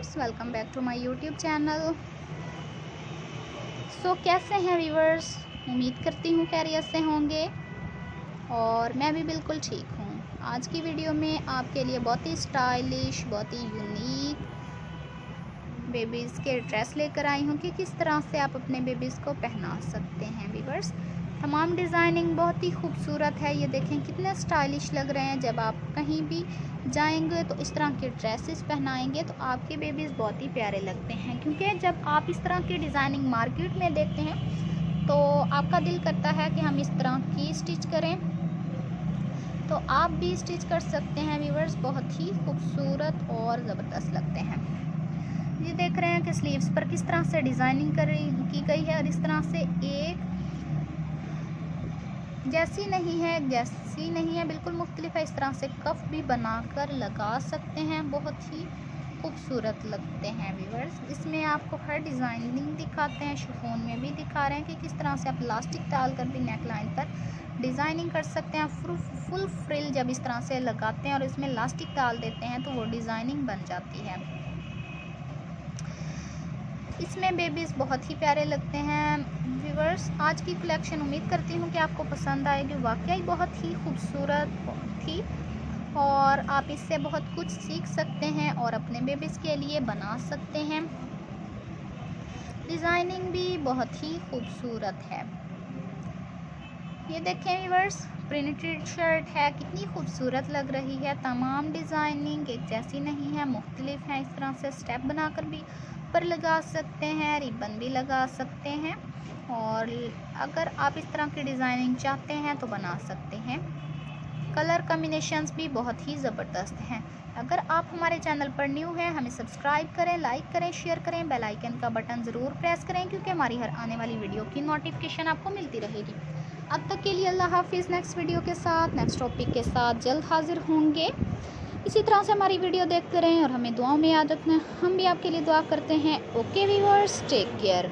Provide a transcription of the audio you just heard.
Viewers, welcome back to my YouTube channel. कैसे हैं viewers? उम्मीद करती हूँ खैरियत से होंगे और मैं भी बिल्कुल ठीक हूँ। आज की वीडियो में आपके लिए बहुत ही स्टाइलिश, बहुत ही यूनिक बेबीज़ के ड्रेस लेकर आई हूँ कि किस तरह से आप अपने बेबीज़ को पहना सकते हैं। व्यूवर्स, तमाम डिज़ाइनिंग बहुत ही खूबसूरत है। ये देखें कितने स्टाइलिश लग रहे हैं। जब आप कहीं भी जाएंगे तो इस तरह के ड्रेसेस पहनाएंगे तो आपके बेबीज़ बहुत ही प्यारे लगते हैं, क्योंकि जब आप इस तरह की डिज़ाइनिंग मार्केट में देखते हैं तो आपका दिल करता है कि हम इस तरह की स्टिच करें, तो आप भी स्टिच कर सकते हैं। व्यूवर्स, बहुत ही खूबसूरत और ज़बरदस्त लगते हैं। ये देख रहे हैं कि स्लीव्स पर किस तरह से डिज़ाइनिंग की गई है और इस तरह से एक जैसी नहीं है, बिल्कुल मुख्तलिफ है। इस तरह से कफ भी बनाकर लगा सकते हैं, बहुत ही खूबसूरत लगते हैं। व्यूवर्स, इसमें आपको हर डिज़ाइनिंग दिखाते हैं, शिफॉन में भी दिखा रहे हैं कि किस तरह से आप इलास्टिक डालकर भी नेक लाइन पर डिज़ाइनिंग कर सकते हैं। फुल फ्रिल जब इस तरह से लगाते हैं और इसमें इलास्टिक डाल देते हैं तो वो डिज़ाइनिंग बन जाती है। इसमें बेबीज़ बहुत ही प्यारे लगते हैं। व्यूवर्स, आज की कलेक्शन उम्मीद करती हूँ कि आपको पसंद आएगी। वाकई बहुत ही खूबसूरत थी और आप इससे बहुत कुछ सीख सकते हैं और अपने बेबीज़ के लिए बना सकते हैं। डिज़ाइनिंग भी बहुत ही खूबसूरत है। ये देखें व्यूवर्स, प्रिंटेड शर्ट है, कितनी खूबसूरत लग रही है। तमाम डिज़ाइनिंग एक जैसी नहीं है, मुख्तलिफ है। इस तरह से स्टेप बनाकर भी पर लगा सकते हैं, रिबन भी लगा सकते हैं और अगर आप इस तरह की डिज़ाइनिंग चाहते हैं तो बना सकते हैं। कलर कॉम्बिनेशंस भी बहुत ही ज़बरदस्त हैं। अगर आप हमारे चैनल पर न्यू हैं, हमें सब्सक्राइब करें, लाइक करें, शेयर करें, बेल आइकन का बटन ज़रूर प्रेस करें, क्योंकि हमारी हर आने वाली वीडियो की नोटिफिकेशन आपको मिलती रहेगी। अब तक के लिए अल्लाह हाफिज़। नेक्स्ट वीडियो के साथ, नेक्स्ट टॉपिक के साथ जल्द हाजिर होंगे। इसी तरह से हमारी वीडियो देखते रहें और हमें दुआओं में याद रखना। हम भी आपके लिए दुआ करते हैं। Okay viewers, take care.